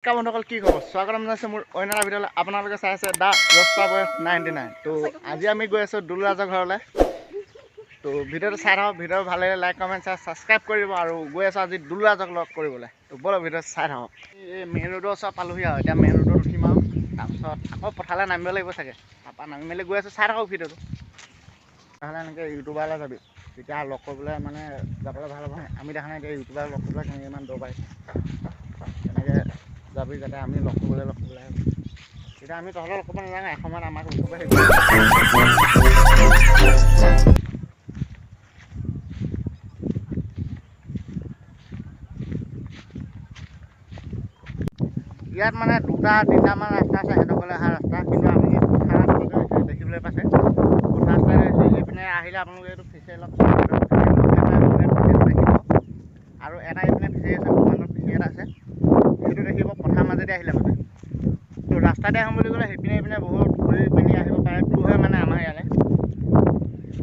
বন্ধুসকল কি খবৰ স্বাগতম জনাইছো মোৰ অন্য এটা ভিডিঅ'লৈ আপোনালোকে চাই আছে দা ৰস্তা বয় 99 তো আজি আমি গৈ আছো দুলৰাজৰ ঘৰলৈ তো ভিডিঅ'টো চাই থাকক ভিডিঅ' ভাল লাগিলে লাইক কমেণ্ট ছাবস্ক্ৰাইব কৰিব আৰু গৈ আছো আজি দুলৰাজক লগ কৰিবলৈ তো ব'লক ভিডিঅ' চাই থাকক এই মেইন ৰোডৰ ওচৰত পালোহি আৰু এতিয়া মেইন ৰোডত উঠিম আৰু তাৰপিছত আকৌ পথাৰলৈ নামিব লাগিব চাগে তাৰপৰা নামি মেলি গৈ আছো চাই থাকক ভিডিঅ'টো নহ'লে এনেকৈ ইউটিউবাৰলৈ যাবি তেতিয়া লগ কৰিবলৈ মানে যাবলৈ ভাল হ'ব আমি দেখা নাই এতিয়া ইউটিউবাৰ লগ কৰিবলৈ কেনেকৈ ইমান দৌৰ পায় তেনেকৈ যাবি যাতে আমি লগ কৰিবলৈ তেতিয়া আমি তহঁতৰ লগ কৰিব নাজানো এসময়ত আমাক লগ কৰিব ইয়াত মানে দুটা তিনিটামান ৰাস্তা আছে সিহঁতকলৈ অহা ৰাস্তা কিন্তু আমি দেখিবলৈ পাইছে ৰাস্তাই এইপিনে আহিলে আপোনালোকে এইটো ফিচাৰী লগ দেখিব আৰু এটা এইপিনে ফিচাৰী আছে ভগৱানৰ ফিচাৰী এটা আছে সেইটো দেখিব পথাৰ মাজেদি আহিলে মানে তো ৰাস্তাতে আহোঁ বুলি ক'লে সেইপিনে এইপিনে বহুত ঘূৰি পিনি আহিব পাৰে দূৰ হয় মানে আমাৰ ইয়ালৈ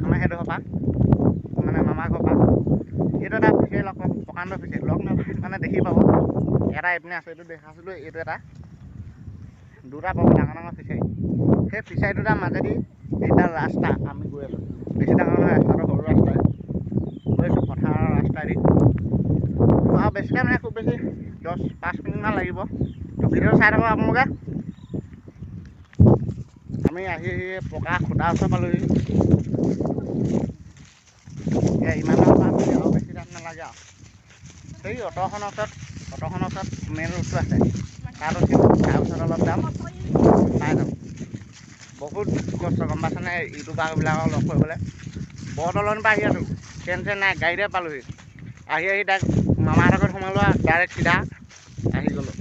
আমাৰ সেইটো পৰা মানে মামাৰ ঘৰ পৰা এইটো এটা ফিচাৰী লগ পাব প্ৰকাণ্ড ফিচাৰী লগ নাপায় মানে দেখি পাব এটা এইপিনে আছে এইটো দেখাইছিলোঁ এইটো এটা দুটা পাব ডাঙৰ ডাঙৰ ফিচাৰী সেই ফিচাৰী দুটাৰ মাজেদি এইডাল ৰাস্তা আমি গৈ আছোঁ বেছি ডাঙৰ নহয় ৰাস্তাটো সৰু ৰাস্তাই গৈ আছোঁ পথাৰৰ ৰাস্তাইদি আৰু বেছি টাইম নাই খুব বেছি 10-5 মিনিটমান লাগিব তো ভিডিঅ' চাই থাকক আপোনালোকে আমি আহি পকা খুটা ওচৰ পালোহি ইমান আৰু বেছি টাইম নালাগে আৰু সেই অট'খনৰ ওচৰত মেইন ৰোডটো আছে তাত উঠিম তাৰপিছত অলপ যাম পাই যাম বহুত কষ্ট গম পাইছেনে ইউটিউবাৰবিলাকক লগ কৰিবলৈ বৰদলনিৰ পৰা আহি আছোঁ ট্ৰেইন নাই গাড়ীতে পালোহি আহি ডাইৰেক্ট মামাহঁতৰ ঘৰত সোমালোঁ আৰু ডাইৰেক্ট চিধা আহি গ'লোঁ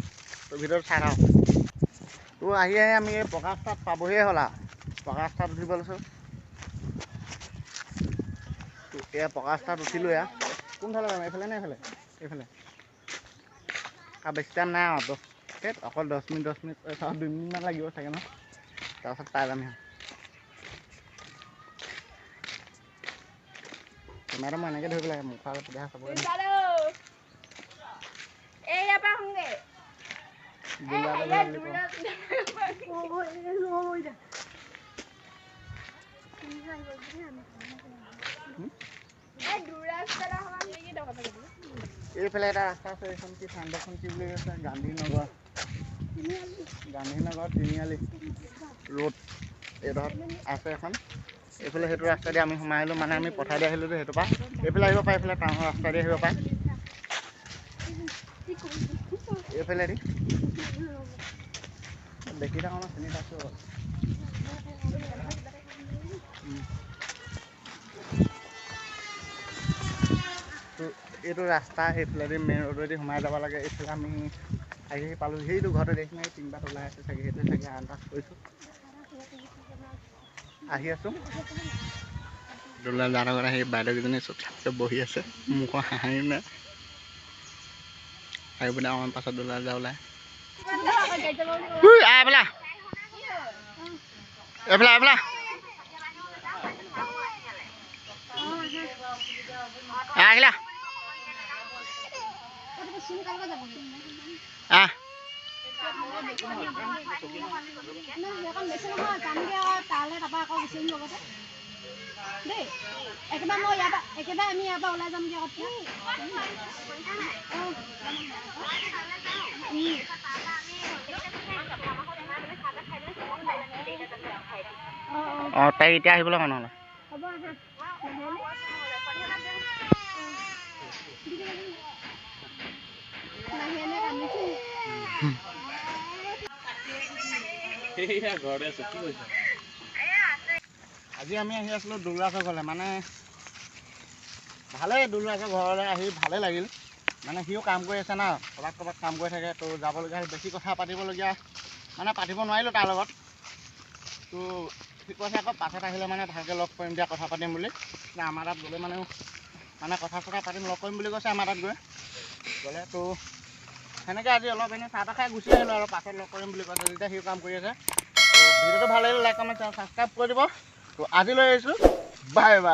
তো ভিডিঅ'টো চাই থাকক তো আহি আমি এই পকা ৰাস্তাত পাবহিয়ে হ'ল আৰু পকা ৰাস্তাত উঠিব লৈছোঁ তো এয়া পকা ৰাস্তাত উঠিলোঁ এয়া কোনফালে যাম এইফালে নে এইফালে আৰু বেছি টাইম নাই আৰু অকল 10 মিনিট 2 মিনিটমান লাগিব চাগে ন তাৰপাছত পাই যাম কেমেৰাটো মই এনেকৈ ধৰিব লাগে মুখৰ আগত তেতিয়া চাব এইফালে এটা ৰাস্তা আছে এইখন কি চানডখন কি বুলি কৈছে গান্ধীনগৰ তিনিআলি ৰোড এইডোখৰত আছে এখন এইফালে সেইটো ৰাস্তাইদি আমি সোমাই আহিলোঁ মানে আমি পঠাই দি আহিলোঁ যে সেইটো পৰা এইফালে আহিব পাৰে এইফালে টাউনৰ ৰাস্তাইদি আহিব পাৰে এইফালেদি দেখি থাকোঁ মই চিনি পাইছোঁ এইটো ৰাস্তা এইফালেদি মেইন ৰোডেদি সোমাই যাব লাগে এইফালে আমি আহি পালোঁ সেইটো ঘৰতে দেখি নাই তিনিবাৰ ওলাই আছে চাগে সেইটো চাগে আন্দাজ কৰিছোঁ আহি আছোঁ দুলৰাজৰ ঘৰত আহি বাইদেউকেইজনী চুপচাপকৈ বহি আছে মুখৰ হাঁহি নাই আহি পিনে অকণমান পাছত দুলৰাজা ওলাই এইফালে আহিলা একেবাৰে মই একেবাৰে আমি ইয়াৰ পৰা ওলাই যাম দিয়া অঁ তাই এতিয়া আহিবলৈ কোৱা নহ'লে আজি আমি আহি আছিলোঁ দুলৰাজৰ ঘৰলৈ মানে ভালেই দুলৰাজৰ ঘৰলৈ আহি ভালেই লাগিল মানে সিও কাম কৰি আছে না ক'ৰবাত কাম কৰি থাকে তো যাবলগীয়া বেছি কথা পাতিবলগীয়া মানে পাতিব নোৱাৰিলোঁ তাৰ লগত তো সি কৈছে আকৌ পাছত আহিলে মানে ভালকৈ লগ কৰিম দিয়া কথা পাতিম বুলি আমাৰ তাত গ'লে মানে কথা পাতিম লগ কৰিম বুলি কৈছে আমাৰ তাত গ'লে তো সেনেকৈ আজি অলপ এনেই চাহ খাই গুচি আহিলোঁ আৰু পাছত লগ কৰিম বুলি কৈছে যেতিয়া সিও কাম কৰি আছে তো ভিডিঅ'টো ভাল লাগিলে লাইক কমেণ্ট ছাবস্ক্ৰাইব কৰি দিব তো আজিলৈ আহিছোঁ বাই বাই।